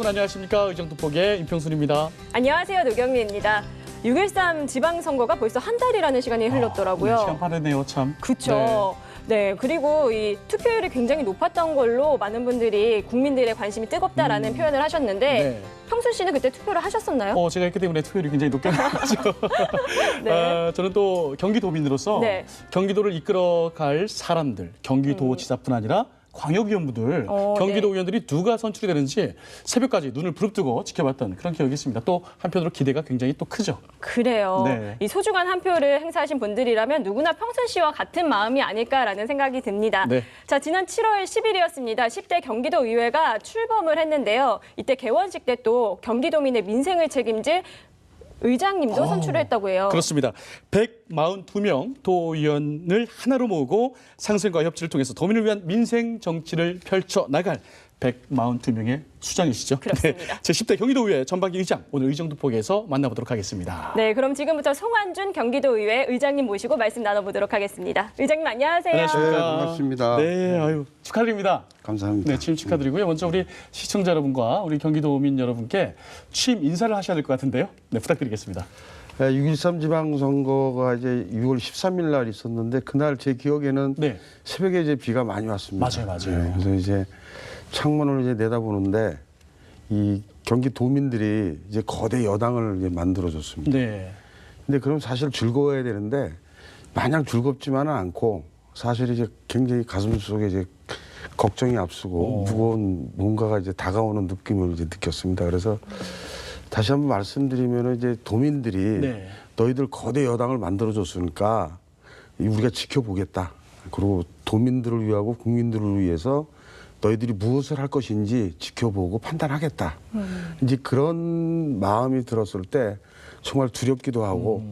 여러분 안녕하십니까. 의정특보의 임평순입니다. 안녕하세요. 노경미입니다. 6.13 지방선거가 벌써 한 달이라는 시간이 흘렀더라고요. 시간 빠르네요, 참. 그렇죠. 네, 그리고 이 투표율이 굉장히 높았던 걸로 많은 분들이 국민들의 관심이 뜨겁다라는 표현을 하셨는데 네. 평순 씨는 그때 투표를 하셨었나요? 제가 했기 때문에 투표율이 굉장히 높게 나왔죠. 네. 저는 또 경기도민으로서 네. 경기도를 이끌어갈 사람들, 경기도지사뿐 아니라 광역위원부들, 경기도 네. 의원들이 누가 선출이 되는지 새벽까지 눈을 부릅뜨고 지켜봤던 그런 기억이 있습니다. 또 한편으로 기대가 굉장히 또 크죠. 그래요. 네. 이 소중한 한 표를 행사하신 분들이라면 누구나 평순 씨와 같은 마음이 아닐까라는 생각이 듭니다. 네. 자, 지난 7월 10일이었습니다. 10대 경기도의회가 출범을 했는데요. 이때 개원식 때 또 경기도민의 민생을 책임질 의장님도 선출을 했다고 해요. 그렇습니다. 142명 도의원을 하나로 모으고 상생과 협치를 통해서 도민을 위한 민생 정치를 펼쳐나갈 142명의 수장이시죠. 그렇습니다. 네, 제10대 경기도의회 전반기 의장, 오늘 의정특보에서 만나보도록 하겠습니다. 네, 그럼 지금부터 송환준 경기도의회 의장님 모시고 말씀 나눠보도록 하겠습니다. 의장님 안녕하세요. 안녕하십니까. 네, 반갑습니다. 네, 아유, 축하드립니다. 감사합니다. 네, 취임 축하드리고요. 먼저 우리 시청자 여러분과 우리 경기도민 여러분께 취임 인사를 하셔야 될 것 같은데요. 네, 부탁드리겠습니다. 6.13 지방선거가 이제 6월 13일 날 있었는데 그날 제 기억에는 네. 새벽에 이제 비가 많이 왔습니다. 맞아요. 네, 그래서 이제 창문을 이제 내다보는데 이 경기도민들이 이제 거대 여당을 이제 만들어줬습니다. 네. 근데 그럼 사실 즐거워야 되는데 마냥 즐겁지만은 않고 사실 이제 굉장히 가슴 속에 이제 걱정이 앞서고 무거운 뭔가가 이제 다가오는 느낌을 이제 느꼈습니다. 그래서 다시 한번 말씀드리면 이제 도민들이 네. 너희들 거대 여당을 만들어줬으니까 우리가 지켜보겠다. 그리고 도민들을 위하고 국민들을 위해서 너희들이 무엇을 할 것인지 지켜보고 판단하겠다. 이제 그런 마음이 들었을 때 정말 두렵기도 하고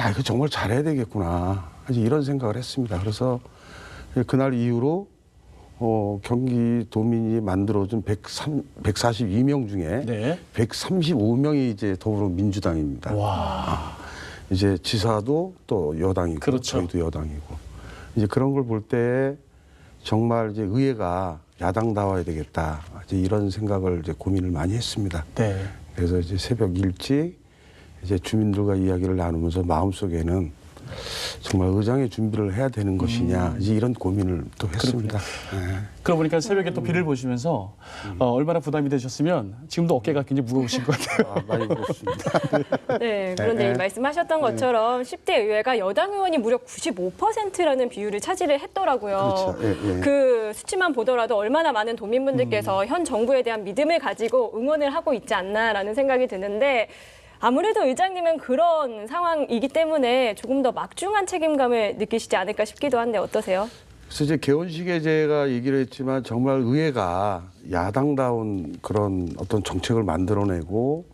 야 이거 정말 잘해야 되겠구나. 이제 이런 생각을 했습니다. 그래서 그날 이후로 경기도민이 만들어준 142명 중에 네. 135명이 이제 더불어민주당입니다. 와. 이제 지사도 또 여당이고 그렇죠. 저희도 여당이고 이제 그런 걸 볼 때 정말 이제 의회가 야당다워야 되겠다. 이제 이런 생각을 이제 고민을 많이 했습니다. 네. 그래서 이제 새벽 일찍 이제 주민들과 이야기를 나누면서 마음속에는 정말 의장의 준비를 해야 되는 것이냐 이제 이런 고민을 또 했습니다. 네. 그러고 보니까 새벽에 또 비를 보시면서 얼마나 부담이 되셨으면 지금도 어깨가 굉장히 무거우신 것 같아요. 많이 그렇습니다. 네, 그런데 말씀하셨던 것처럼 10대 의회가 여당 의원이 무려 95%라는 비율을 차지를 했더라고요. 그렇죠. 예. 그 수치만 보더라도 얼마나 많은 도민분들께서 현 정부에 대한 믿음을 가지고 응원을 하고 있지 않나라는 생각이 드는데 아무래도 의장님은 그런 상황이기 때문에 조금 더 막중한 책임감을 느끼시지 않을까 싶기도 한데 어떠세요? 그래서 이제 개원식에 제가 얘기를 했지만 정말 의회가 야당다운 그런 어떤 정책을 만들어내고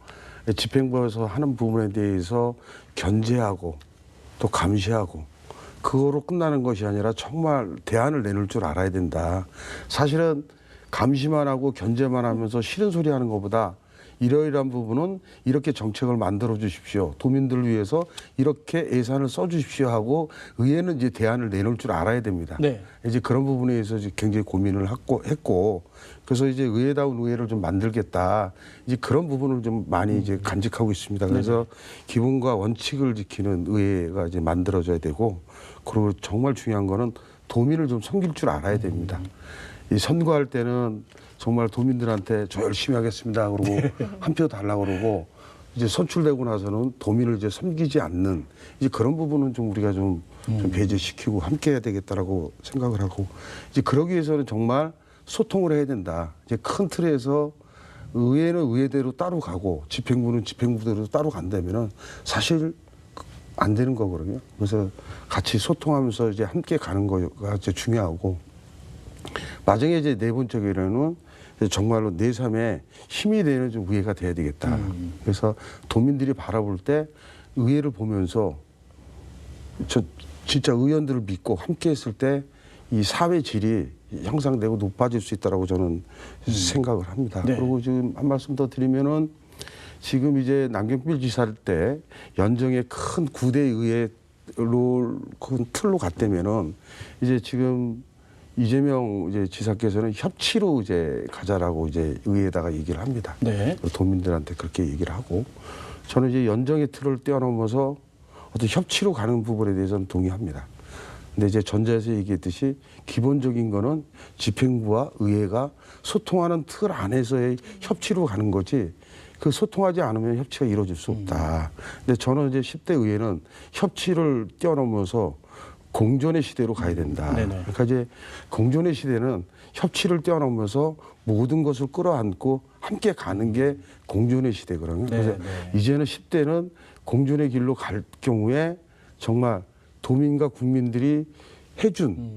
집행부에서 하는 부분에 대해서 견제하고 또 감시하고 그거로 끝나는 것이 아니라 정말 대안을 내놓을 줄 알아야 된다. 사실은 감시만 하고 견제만 하면서 싫은 소리 하는 것보다 이러이러한 부분은 이렇게 정책을 만들어 주십시오. 도민들을 위해서 이렇게 예산을 써 주십시오 하고 의회는 이제 대안을 내놓을 줄 알아야 됩니다. 네. 이제 그런 부분에 대해서 이제 굉장히 고민을 했고 그래서 이제 의회다운 의회를 좀 만들겠다. 이제 그런 부분을 좀 많이 이제 간직하고 있습니다. 그래서 기본과 원칙을 지키는 의회가 이제 만들어져야 되고 그리고 정말 중요한 거는 도민을 좀 섬길 줄 알아야 됩니다. 이 선거할 때는 정말 도민들한테 저 열심히 하겠습니다. 그러고 한 표 달라고 그러고 이제 선출되고 나서는 도민을 이제 섬기지 않는 이제 그런 부분은 좀 우리가 좀 배제시키고 함께 해야 되겠다라고 생각을 하고 이제 그러기 위해서는 정말 소통을 해야 된다. 이제 큰 틀에서 의회는 의회대로 따로 가고 집행부는 집행부대로 따로 간다면은 사실 안 되는 거거든요. 그래서 같이 소통하면서 이제 함께 가는 거가 이제 중요하고 나중에 이제 네 번째 결론은 정말로 내 삶에 힘이 되는 좀 의회가 돼야 되겠다. 그래서 도민들이 바라볼 때 의회를 보면서 저 진짜 의원들을 믿고 함께 했을 때 이 사회 질이 향상되고 높아질 수 있다라고 저는 생각을 합니다. 네. 그리고 지금 한 말씀 더 드리면은 지금 이제 남경필 지사 때 연정의 큰 9대 의회로 큰 틀로 갔다면은 이제 지금 이재명 이제 지사께서는 협치로 이제 가자라고 이제 의회에다가 얘기를 합니다. 네. 도민들한테 그렇게 얘기를 하고 저는 이제 연정의 틀을 뛰어넘어서 어떤 협치로 가는 부분에 대해서는 동의합니다. 근데 이제 전자에서 얘기했듯이 기본적인 거는 집행부와 의회가 소통하는 틀 안에서의 협치로 가는 거지 그 소통하지 않으면 협치가 이루어질 수 없다. 근데 저는 이제 10대 의회는 협치를 뛰어넘어서 공존의 시대로 가야 된다. 그러니까 이제 공존의 시대는 협치를 뛰어넘어서 모든 것을 끌어안고 함께 가는 게 공존의 시대거든요. 그래서 이제는 10대는 공존의 길로 갈 경우에 정말 도민과 국민들이 해준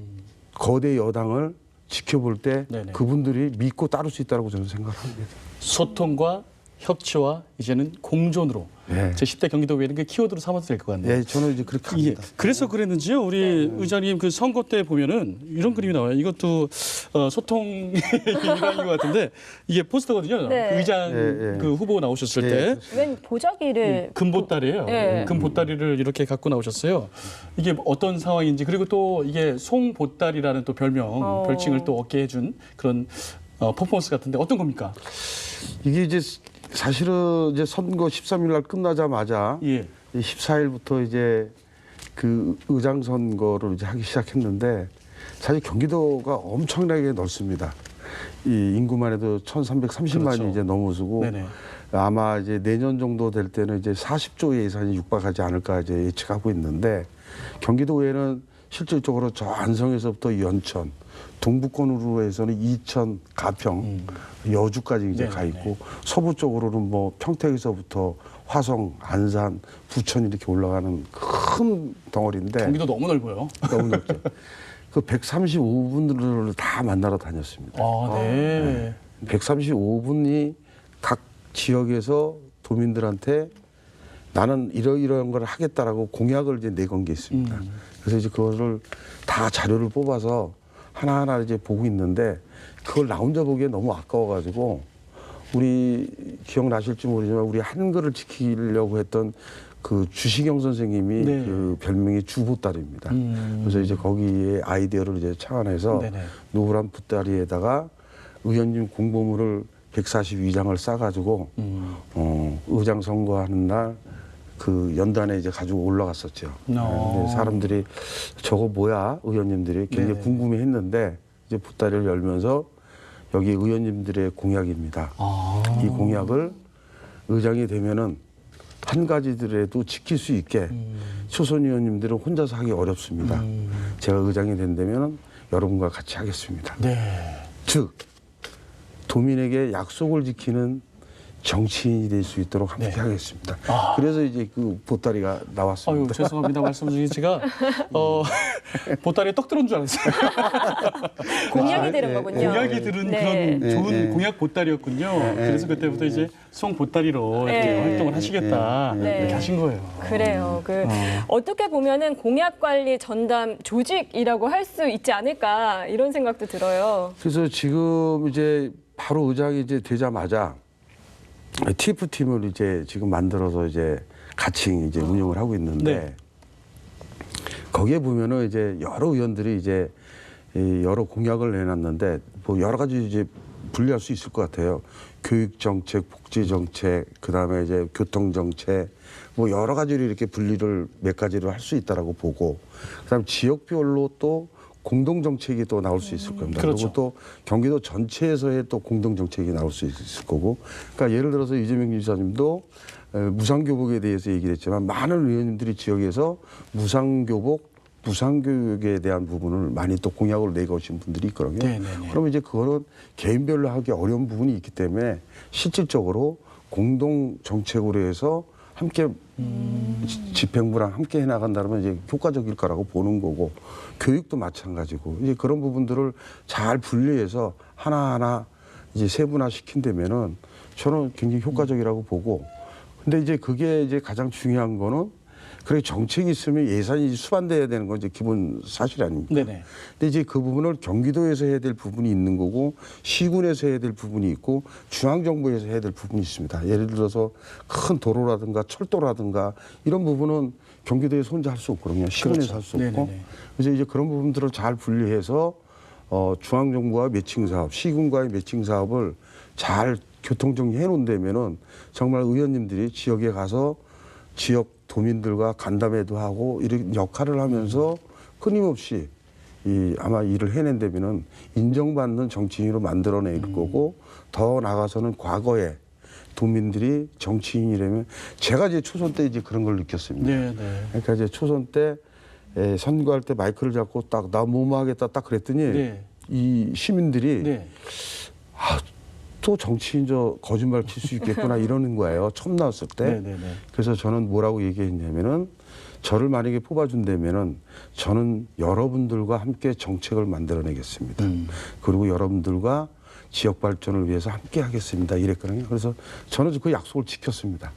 거대 여당을 지켜볼 때 그분들이 믿고 따를 수 있다고 저는 생각합니다. 소통과 협치와 이제는 공존으로 네. 제 10대 경기도의회는 그 키워드로 삼아도 될 것 같네요. 네, 저는 이제 그렇게 예, 합니다. 그래서 그랬는지요. 우리 의장님 그 선거 때 보면은 이런 그림이 나와요. 이것도 소통의 일환인 것 같은데 이게 포스터거든요. 네. 그 의장 그 후보 나오셨을 때 웬 보자기를 금보따리예요. 네. 금보따리를 이렇게 갖고 나오셨어요. 이게 어떤 상황인지 그리고 또 이게 송보따리라는 또 별칭을 또 얻게 해준 그런 퍼포먼스 같은데 어떤 겁니까? 이게 이제 사실은 이제 선거 13일 날 끝나자마자 예. 14일부터 이제 그 의장 선거를 이제 하기 시작했는데 사실 경기도가 엄청나게 넓습니다. 이 인구만 해도 1,330만이 그렇죠. 이제 넘어서고 네네. 아마 이제 내년 정도 될 때는 이제 40조의 예산이 육박하지 않을까 이제 예측하고 있는데 경기도에는 실질적으로 저 안성에서부터 연천, 동부권으로 해서는 이천, 가평, 여주까지 이제 가 있고 서부 쪽으로는 뭐 평택에서부터 화성, 안산, 부천 이렇게 올라가는 큰 덩어리인데 경기도 너무 넓어요. 너무 넓죠. 그 135분들을 다 만나러 다녔습니다. 아, 네. 135분이 각 지역에서 도민들한테 나는 이러이러한 걸 하겠다라고 공약을 이제 내건 게 있습니다. 그래서 이제 그거를 다 자료를 뽑아서 하나하나 이제 보고 있는데 그걸 나 혼자 보기에 너무 아까워가지고 우리 기억나실지 모르지만 우리 한글을 지키려고 했던 그 주시경 선생님이 네. 그 별명이 주보따리입니다. 그래서 이제 거기에 아이디어를 이제 차원해서 네네. 노란 보따리에다가 의원님 공보물을 142장을 싸가지고 의장 선거하는 날 그 연단에 이제 가지고 올라갔었죠. 근데 사람들이 저거 뭐야 의원님들이 굉장히 네네. 궁금해했는데 이제 보따리를 열면서 여기 의원님들의 공약입니다. 이 공약을 의장이 되면은 한 가지들에도 지킬 수 있게 초선 의원님들은 혼자서 하기 어렵습니다. 제가 의장이 된다면 여러분과 같이 하겠습니다. 네. 즉 도민에게 약속을 지키는 정치인이 될 수 있도록 함께 하겠습니다. 그래서 이제 그 보따리가 나왔습니다. 아유, 죄송합니다. 말씀 중에 제가 보따리에 떡 들은 줄 알았어요. 공약이 들은 거군요. 공약이 들은 네. 그런 좋은 공약 보따리였군요. 그래서 그때부터 이제 송 보따리로 이렇게 네. 활동을 하시겠다 네. 이렇게 하신 거예요. 그래요. 어떻게 보면은 공약 관리 전담 조직이라고 할 수 있지 않을까 이런 생각도 들어요. 그래서 지금 이제 바로 의장이 이제 되자마자 TF팀을 이제 지금 만들어서 이제 같이 이제 운영을 하고 있는데 네. 거기에 보면은 이제 여러 의원들이 이제 여러 공약을 내놨는데 뭐 여러 가지 이제 분리할 수 있을 것 같아요. 교육 정책, 복지 정책, 그다음에 이제 교통 정책 뭐 여러 가지로 이렇게 분리를 몇 가지를 할 수 있다라고 보고 그다음 지역별로 또 공동 정책이 또 나올 수 있을 겁니다. 그렇죠. 그리고 또 경기도 전체에서의 또 공동 정책이 나올 수 있을 거고. 그러니까 예를 들어서 이재명 지사님도 무상교복에 대해서 얘기를 했지만 많은 의원님들이 지역에서 무상교복, 무상교육에 대한 부분을 많이 또 공약을 내거신 분들이 있거든요. 네네네. 그러면 이제 그거는 개인별로 하기 어려운 부분이 있기 때문에 실질적으로 공동 정책으로 해서 함께 집행부랑 함께 해나간다면 이제 효과적일 거라고 보는 거고 교육도 마찬가지고 이제 그런 부분들을 잘 분리해서 하나하나 이제 세분화 시킨다면은 저는 굉장히 효과적이라고 보고 근데 이제 그게 이제 가장 중요한 거는 그래 정책이 있으면 예산이 수반돼야 되는 건 이제 기본 사실 아닙니까? 네네. 근데 이제 그 부분을 경기도에서 해야 될 부분이 있는 거고 시군에서 해야 될 부분이 있고 중앙정부에서 해야 될 부분이 있습니다. 예를 들어서 큰 도로라든가 철도라든가 이런 부분은 경기도에서 혼자 할 수 없거든요. 시군에서 그렇죠. 할 수 없고. 네네네. 그래서 이제 그런 부분들을 잘 분리해서 중앙정부와 매칭 사업, 시군과의 매칭 사업을 잘 교통정리해 놓는다면은 정말 의원님들이 지역에 가서 지역 도민들과 간담회도 하고 이런 역할을 하면서 끊임없이 아마 일을 해낸다면은 인정받는 정치인으로 만들어낼 거고 더 나아가서는 과거에 도민들이 정치인이라면 제가 이제 초선 때 이제 그런 걸 느꼈습니다. 네, 네. 그러니까 이제 초선 때 선거할 때 마이크를 잡고 딱 나 뭐뭐하겠다 딱 그랬더니 네. 이 시민들이 네. 또 정치인 저 거짓말 칠 수 있겠구나 이러는 거예요. 처음 나왔을 때. 네, 네, 네. 그래서 저는 뭐라고 얘기했냐면은 저를 만약에 뽑아준다면은 저는 여러분들과 함께 정책을 만들어내겠습니다. 그리고 여러분들과 지역 발전을 위해서 함께 하겠습니다. 이랬거든요. 그래서 저는 그 약속을 지켰습니다.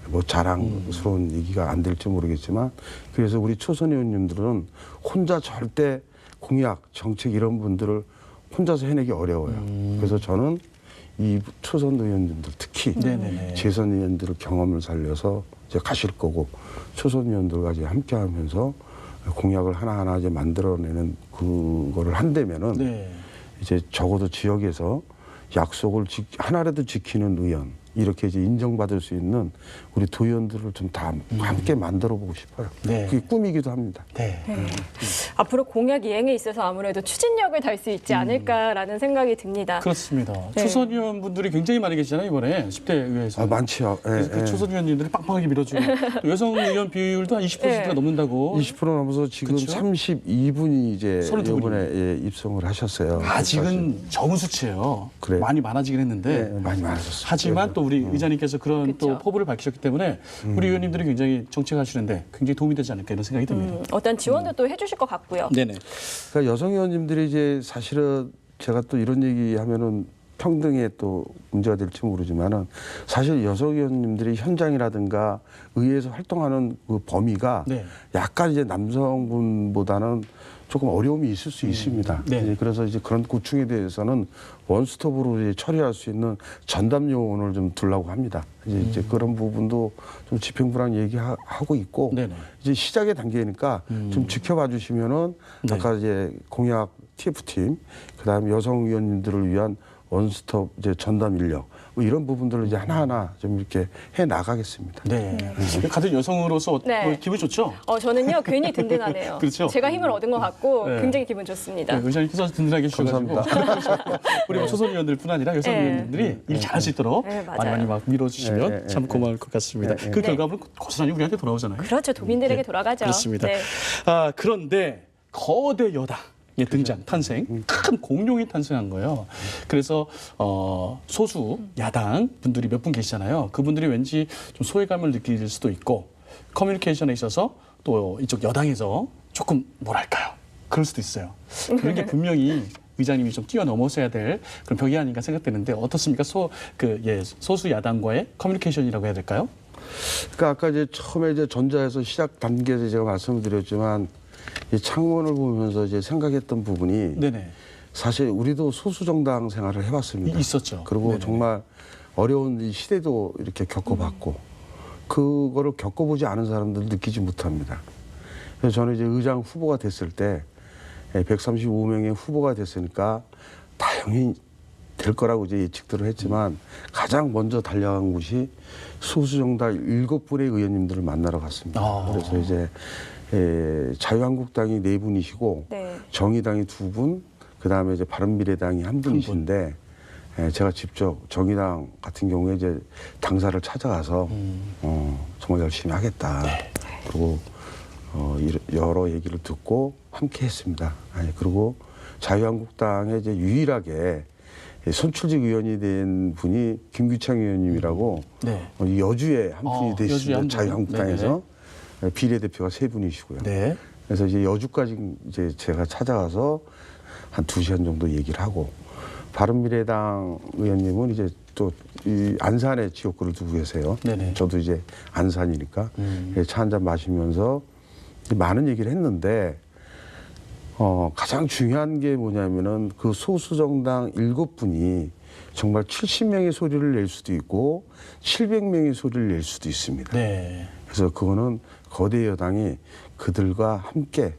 뭐 자랑스러운 얘기가 안 될지 모르겠지만 그래서 우리 초선 의원님들은 혼자 절대 공약, 정책 이런 분들을 혼자서 해내기 어려워요. 그래서 저는 이 초선 의원님들 특히 네네네. 재선 의원들의 경험을 살려서 이제 가실 거고 초선 의원들과 이제 함께하면서 공약을 하나하나 이제 만들어내는 그거를 한다면은 네. 이제 적어도 지역에서 약속을 하나라도 지키는 의원 이렇게 이제 인정받을 수 있는 우리 도의원들을 좀 다 함께 만들어 보고 싶어요. 네. 그게 꿈이기도 합니다. 네. 앞으로 공약 이행에 있어서 아무래도 추진력을 달 수 있지 않을까라는 생각이 듭니다. 그렇습니다. 네. 초선 의원분들이 굉장히 많이 계시잖아요, 이번에 10대 의회에서. 많지요. 그래서 그 초선 의원님들이 빵빵하게 밀어주고 또 여성 의원 비율도 한 20%가 네. 넘는다고. 20% 넘어서 지금 그쵸? 32분이 이제 32 분이요. 이번에 입성을 하셨어요. 아직은 적은 수치예요. 그래요? 많이 많아지긴 했는데. 네, 많이 많아졌어요. 하지만 또 우리 의장님께서 그런 그쵸. 또 포부를 밝히셨기 때문에 우리 의원님들이 굉장히 정책하시는데 굉장히 도움이 되지 않을까 이런 생각이 듭니다. 어떤 지원도 또 해주실 것 같고요. 네네. 그러니까 여성 의원님들이 이제 사실은 제가 또 이런 얘기하면은 평등에 또 문제가 될지 모르지만은 사실 여성 의원님들이 현장이라든가 의회에서 활동하는 그 범위가 네. 약간 이제 남성분보다는 조금 어려움이 있을 수 있습니다. 네. 이제 그래서 이제 그런 고충에 대해서는 원스톱으로 이제 처리할 수 있는 전담 요원을 좀 두려고 합니다. 이제 그런 부분도 좀 집행부랑 얘기하고 있고 네네. 이제 시작의 단계니까 좀 지켜봐 주시면은 네. 아까 이제 공약 TF팀 그다음에 여성 의원님들을 위한 원스톱 이제 전담 인력 뭐 이런 부분들을 이제 하나하나 좀 이렇게 해 나가겠습니다. 네. 같은 여성으로서 네. 뭐 기분 좋죠? 저는요 괜히 든든하네요. 그렇죠. 제가 힘을 얻은 것 같고 네. 굉장히 기분 좋습니다. 네, 의장님께서 든든하게 해주셔가지고 우리 뭐 초선 의원들뿐 아니라 여성 네. 의원님들이 일 잘할 수 있도록 네, 맞아요. 많이 막 밀어주시면 네, 참 고마울 것 같습니다. 그 결과물은 고스란히 우리한테 돌아오잖아요. 그렇죠. 도민들에게 돌아가죠. 그렇습니다. 네. 그런데 거대 여당의 등장, 탄생, 큰 공룡이 탄생한 거예요. 그래서 소수 야당 분들이 몇 분 계시잖아요. 그분들이 왠지 좀 소외감을 느낄 수도 있고 커뮤니케이션에 있어서 또 이쪽 여당에서 조금 뭐랄까요? 그럴 수도 있어요. 그런 게 분명히 의장님이 좀 뛰어넘어서야 될 그런 벽이 아닌가 생각되는데 어떻습니까? 소수 야당과의 커뮤니케이션이라고 해야 될까요? 그러니까 아까 이제 처음에 이제 전자에서 시작 단계에서 제가 말씀을 드렸지만 이 창문을 보면서 이제 생각했던 부분이 네네. 사실 우리도 소수 정당 생활을 해봤습니다. 있었죠. 그리고 네네. 정말 어려운 이 시대도 이렇게 겪어봤고 그거를 겪어보지 않은 사람들 느끼지 못합니다. 그래서 저는 이제 의장 후보가 됐을 때 135명의 후보가 됐으니까 다행히 될 거라고 이제 예측들을 했지만 가장 먼저 달려간 곳이 소수 정당 7분의 의원님들을 만나러 갔습니다. 그래서 이제 자유한국당이 4분이시고 네. 정의당이 2분, 그다음에 이제 바른미래당이 1분이신데 제가 직접 정의당 같은 경우에 이제 당사를 찾아가서 정말 열심히 하겠다. 그리고 여러 얘기를 듣고 함께 했습니다. 그리고 자유한국당에 이제 유일하게 선출직 의원이 된 분이 김규창 의원님이라고 네. 여주에 한 분이 여주에 되시죠. 한 분. 자유한국당에서 비례대표가 3분이시고요. 네. 그래서 이제 여주까지 이제 제가 찾아가서 한 2시간 정도 얘기를 하고 바른미래당 의원님은 이제 또 이 안산에 지역구를 두고 계세요. 네네. 저도 이제 안산이니까 차 한 잔 마시면서 많은 얘기를 했는데 가장 중요한 게 뭐냐면은 그 소수 정당 7분이 정말 70명의 소리를 낼 수도 있고 700명의 소리를 낼 수도 있습니다. 네. 그래서 그거는 거대 여당이 그들과 함께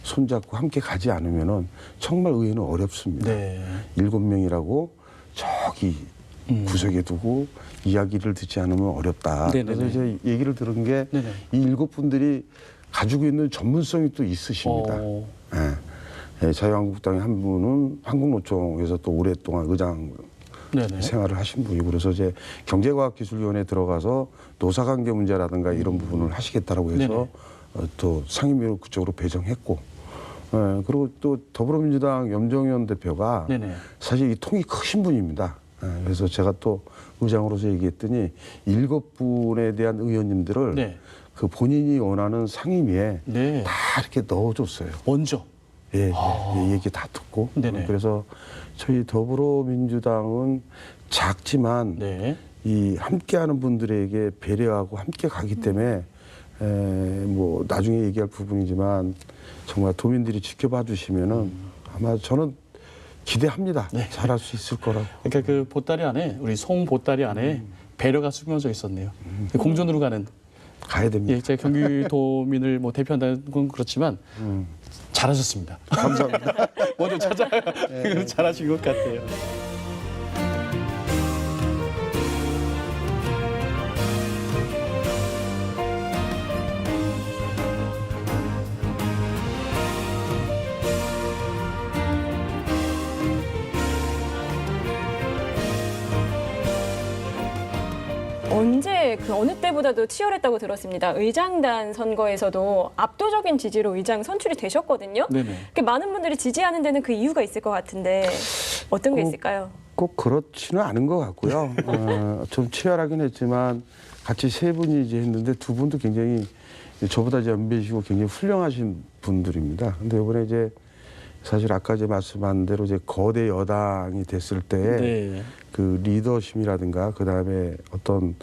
손잡고 함께 가지 않으면은 정말 의회는 어렵습니다. 네. 7명이라고 저기 구석에 두고 이야기를 듣지 않으면 어렵다. 네네네. 그래서 이제 얘기를 들은 게 네네. 이 7분들이 가지고 있는 전문성이 또 있으십니다. 예, 자유한국당의 한 분은 한국노총에서 또 오랫동안 의장 네네. 생활을 하신 분이고 그래서 이제 경제과학기술위원회에 들어가서 노사관계 문제라든가 이런 부분을 하시겠다라고 해서 네네. 또 상임위로 그쪽으로 배정했고 예, 그리고 또 더불어민주당 염정현 대표가 네네. 사실 이 통이 크신 분입니다. 예, 그래서 제가 또 의장으로서 얘기했더니 7분에 대한 의원님들을 네. 그 본인이 원하는 상임위에 네. 다 이렇게 넣어줬어요. 먼저. 예, 예, 얘기 다 듣고. 네네. 그래서 저희 더불어민주당은 작지만 네. 이 함께하는 분들에게 배려하고 함께 가기 때문에 뭐 나중에 얘기할 부분이지만 정말 도민들이 지켜봐 주시면은 아마 저는 기대합니다. 네. 잘할 수 있을 거라고. 그러니까 그 보따리 안에 우리 송 보따리 안에 배려가 숨겨져 있었네요. 공존으로 가는. 가야 됩니다. 예, 제가 경기도민을 뭐 대표한다는 건 그렇지만 잘하셨습니다. 감사합니다. 먼저 찾아요. 잘하신 것 같아요. 언제 그 어느 때보다도 치열했다고 들었습니다. 의장단 선거에서도 압도적인 지지로 의장 선출이 되셨거든요. 네네. 이렇게 많은 분들이 지지하는 데는 그 이유가 있을 것 같은데 어떤 게 있을까요? 꼭 그렇지는 않은 것 같고요. 좀 치열하긴 했지만 같이 세 분이 이제 했는데 두 분도 굉장히 저보다 이제 연배이시고 굉장히 훌륭하신 분들입니다. 근데 이번에 이제 사실 아까 이제 말씀한 대로 이제 거대 여당이 됐을 때 네. 그 리더십이라든가 그 다음에 어떤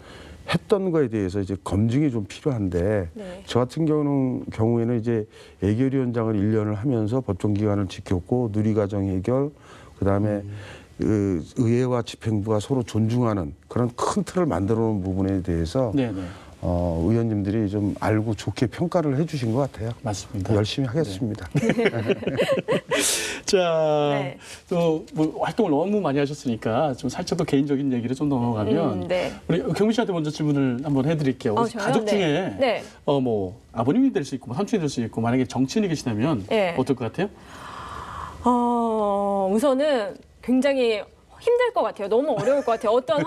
했던 거에 대해서 이제 검증이 좀 필요한데 네. 저 같은 경우에는 이제 예결위원장을 1년을 하면서 법정 기관을 지켰고 누리과정 해결 그 다음에 그 의회와 집행부가 서로 존중하는 그런 큰 틀을 만들어 놓은 부분에 대해서 네네. 의원님들이 좀 알고 좋게 평가를 해주신 것 같아요. 맞습니다. 열심히 하겠습니다. 자, 네. 또 뭐 활동을 너무 많이 하셨으니까 좀 살짝 더 개인적인 얘기를 좀 넘어가면 네. 우리 경미 씨한테 먼저 질문을 한번 해드릴게요. 저요? 가족 중에 네. 뭐 아버님이 될 수 있고 뭐 삼촌이 될 수 있고 만약에 정치인이 계시다면 네. 어떨 것 같아요? 우선은 굉장히 힘들 것 같아요. 너무 어려울 것 같아요. 어떤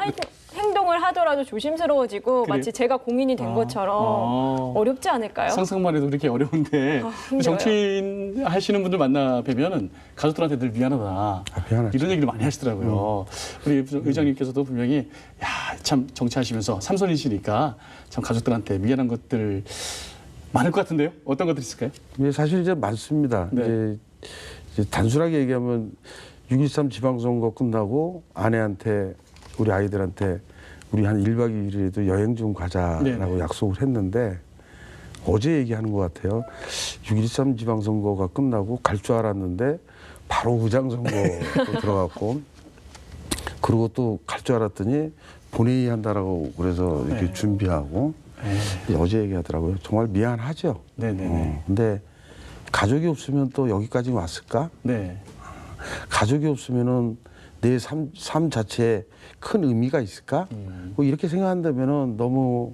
행동을 하더라도 조심스러워지고 그래요? 마치 제가 공인이 된 것처럼 어렵지 않을까요? 상상만 해도 그렇게 어려운데 힘들어요. 정치인 하시는 분들 만나 뵈면은 가족들한테 늘 미안하다 미안하죠. 이런 얘기를 많이 하시더라고요. 우리 의장님께서도 분명히 참 정치하시면서 삼선이시니까 참 가족들한테 미안한 것들 많을 것 같은데요. 어떤 것들 있을까요? 예, 사실 이제 많습니다. 네. 이제 단순하게 얘기하면 6.13 지방선거 끝나고 아내한테 우리 아이들한테 우리 한 1박 2일이라도 여행 좀 가자라고 네네. 약속을 했는데 어제 얘기하는 것 같아요. 6.13 지방선거가 끝나고 갈 줄 알았는데 바로 의장선거 또 들어갔고 그리고 또 갈 줄 알았더니 본회의 한다라고 그래서 이렇게 네. 준비하고 어제 얘기하더라고요. 정말 미안하죠. 네네네. 근데 가족이 없으면 또 여기까지 왔을까? 네. 가족이 없으면은 내 삶 자체에 큰 의미가 있을까? 뭐 이렇게 생각한다면은 너무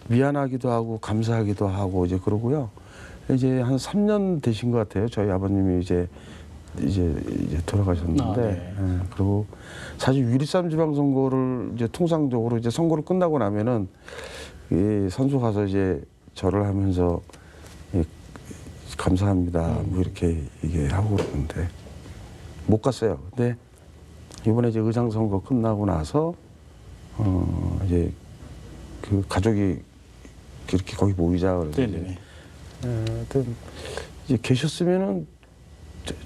미안하기도 하고 감사하기도 하고 이제 그러고요. 이제 한 3년 되신 것 같아요. 저희 아버님이 이제 돌아가셨는데, 네. 예, 그리고 사실 6.13 지방선거를 이제 통상적으로 이제 선거를 끝나고 나면은 이 선수 가서 이제 절을 하면서 예, 감사합니다. 뭐 이렇게 얘기하고 그러는데 못 갔어요. 근데 이번에 이제 의장 선거 끝나고 나서 이제 그 가족이 이렇게 거기 모이자 그래서 네네네. 하여튼 이제 계셨으면은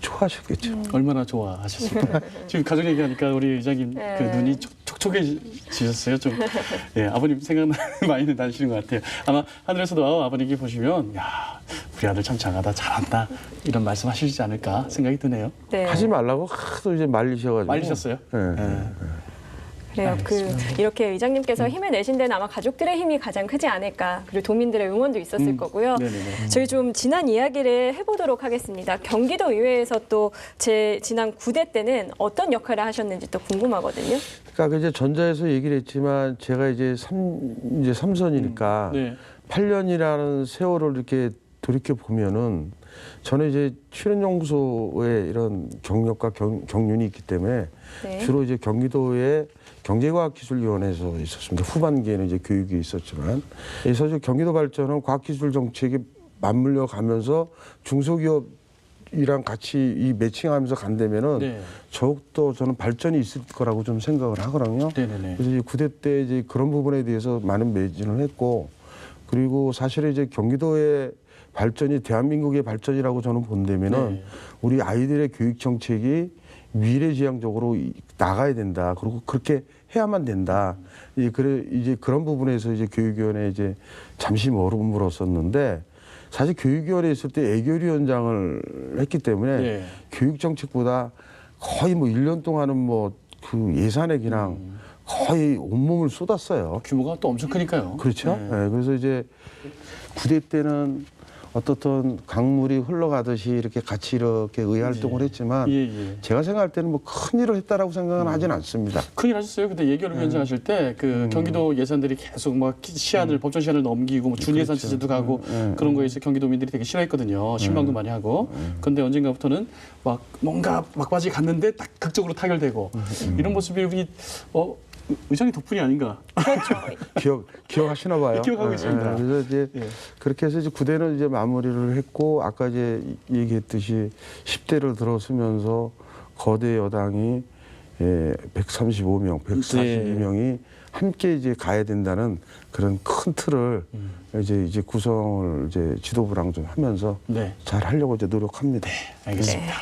좋아하셨겠죠. 얼마나 좋아하셨을까. 지금 가족 얘기하니까 우리 의장님 네. 그 눈이 촉촉해지셨어요. 좀 예, 아버님 생각 많이 나시는 것 같아요. 아마 하늘에서도 아버님께 보시면 야 우리 아들 참 장하다 잘한다 이런 말씀하시지 않을까 생각이 드네요. 네. 하지 말라고 하도 이제 말리셔가지고. 말리셨어요? 예. 예. 그래요. 이렇게 의장님께서 힘을 내신 데는 아마 가족들의 힘이 가장 크지 않을까. 그리고 도민들의 응원도 있었을 거고요. 네네네. 저희 좀 지난 이야기를 해보도록 하겠습니다. 경기도 의회에서 또 제 지난 9대 때는 어떤 역할을 하셨는지 또 궁금하거든요. 그러니까 이제 전자에서 얘기를 했지만 제가 이제 삼선이니까 네. 8년이라는 세월을 이렇게 돌이켜 보면은 저는 이제 출연연구소에 이런 경력과 경륜이 있기 때문에 네. 주로 이제 경기도의 경제과학기술위원회에서 있었습니다. 후반기에는 이제 교육이 있었지만, 그래서 이제 경기도 발전은 과학기술 정책에 맞물려 가면서 중소기업이랑 같이 이 매칭하면서 간다면은 네. 더욱더 저는 발전이 있을 거라고 좀 생각을 하거든요. 네네네. 그래서 이제 9대 때 이제 그런 부분에 대해서 많은 매진을 했고, 그리고 사실은 이제 경기도의 발전이 대한민국의 발전이라고 저는 본다면은 네. 우리 아이들의 교육 정책이 미래지향적으로 나가야 된다. 그리고 그렇게 해야만 된다. 이제 그런 부분에서 이제 교육위원회 이제 잠시 머물었었는데, 사실 교육위원회 있을 때 애교위원장을 했기 때문에 네. 교육 정책보다 거의 뭐 1년 동안은 뭐 그 예산에 그냥 거의 온몸을 쏟았어요. 규모가 또 엄청 크니까요. 그렇죠. 네. 네, 그래서 이제 9대 때는 어떻든 강물이 흘러가듯이 이렇게 같이 이렇게 의회 활동을 했지만 예, 예. 제가 생각할 때는 뭐 큰일을 했다라고 생각은 하진 않습니다. 큰일 하셨어요. 그때 예결위 위원장 하실 때 그 경기도 예산들이 계속 막 시한을 법정 시한을 넘기고 뭐 준예산 체제도 가고 그런 거에 있어 경기도민들이 되게 싫어했거든요. 실망도 많이 하고. 그런데 언젠가부터는 막 뭔가 막바지 갔는데 딱 극적으로 타결되고 이런 모습이 우리 의장님 덕분이 아닌가. 기억하시나 봐요. 기억하고 있습니다. 그래서 이제 예. 그렇게 해서 이제 9대는 이제 마무리를 했고, 아까 이제 얘기했듯이 10대를 들어서면서 거대 여당이 135명, 142명이 함께 이제 가야 된다는 그런 큰 틀을 이제 구성을 이제 지도부랑 좀 하면서 네. 잘 하려고 이제 노력합니다. 알겠습니다.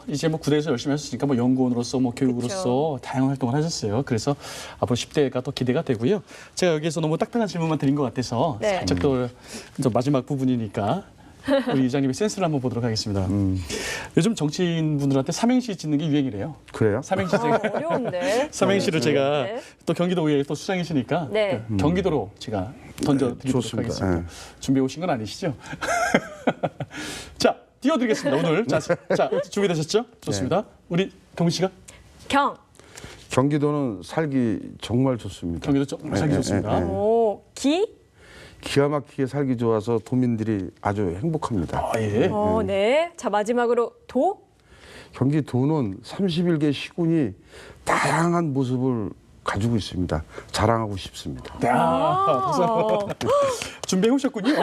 이제 뭐 구대에서 열심히 하셨으니까 뭐 연구원으로서 뭐 교육으로서 다양한 활동을 하셨어요. 그래서 앞으로 10대가 더 기대가 되고요. 제가 여기에서 너무 딱딱한 질문만 드린 것 같아서 네. 살짝 또 마지막 부분이니까 우리 이장님의 센스를 한번 보도록 하겠습니다. 요즘 정치인분들한테 삼행시 짓는 게 유행이래요. 그래요? 삼행시 제가 어려운데. 삼행시를 제가 네. 또 경기도의회 또 수장이시니까 네. 경기도로 제가 던져드리도록 좋습니다. 하겠습니다. 네. 준비해 오신 건 아니시죠? 자, 띄워드리겠습니다. 오늘 자 준비되셨죠? 좋습니다. 우리 경민 씨가 경기도는 살기 정말 좋습니다. 경기도 좀 살기 좋습니다. 기가 막히게 살기 좋아서 도민들이 아주 행복합니다. 예. 네. 자, 마지막으로 경기도는 31개 시군이 다양한 모습을 가지고 있습니다. 자랑하고 싶습니다. 준비해 오셨군요.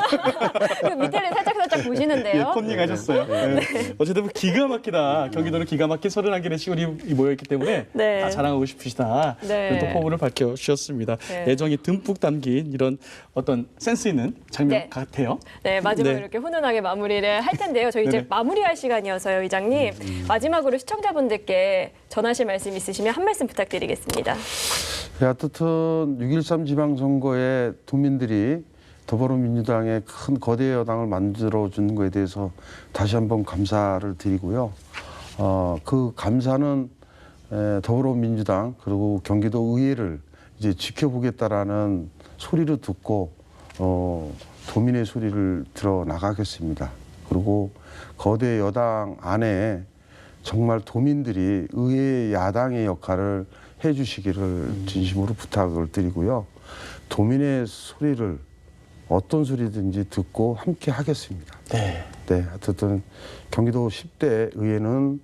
그 밑에를 살짝 보시는데요. 예, 폰닝하셨어요. 네. 어쨌든 뭐 기가 막히다. 경기도는 기가 막힌 31개의 시군이 모여있기 때문에 네. 다 자랑하고 싶으시다. 네. 또 포부를 밝혀주셨습니다. 네. 애정이 듬뿍 담긴 이런 어떤 센스 있는 장면 네. 같아요. 네, 마지막으로 네. 이렇게 훈훈하게 마무리를 할 텐데요. 저희 이제 네네. 마무리할 시간이어서요, 의장님. 마지막으로 시청자분들께 전하실 말씀 있으시면 한 말씀 부탁드리겠습니다. 네, 어쨌든 6.13 지방선거에 도민들이 더불어민주당의 큰 거대 여당을 만들어준 것에 대해서 다시 한번 감사를 드리고요. 그 감사는 더불어민주당 그리고 경기도 의회를 이제 지켜보겠다라는 소리를 듣고 도민의 소리를 들어 나가겠습니다. 그리고 거대 여당 안에 정말 도민들이 의회 야당의 역할을 해주시기를 진심으로 부탁을 드리고요. 도민의 소리를 어떤 소리든지 듣고 함께 하겠습니다. 네. 네, 어쨌든 경기도 10대 의회는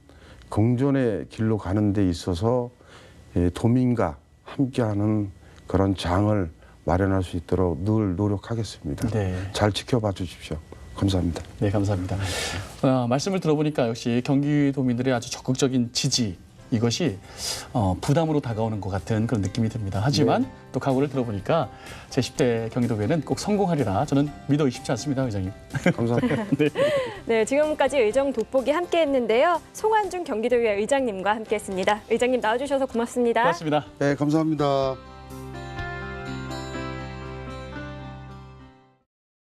공존의 길로 가는 데 있어서 도민과 함께하는 그런 장을 마련할 수 있도록 늘 노력하겠습니다. 네. 잘 지켜봐 주십시오. 감사합니다. 네, 감사합니다. 말씀을 들어보니까 역시 경기도민들의 아주 적극적인 지지 이것이 부담으로 다가오는 것 같은 그런 느낌이 듭니다. 하지만 또 각오를 들어보니까 제 10대 경기도의회는 꼭 성공하리라 저는 믿어 의심치 않습니다, 의장님. 감사합니다. 네, 지금까지 의정 돋보기 함께했는데요. 송환준 경기도의회 의장님과 함께했습니다. 의장님 나와주셔서 고맙습니다. 고맙습니다. 네, 감사합니다.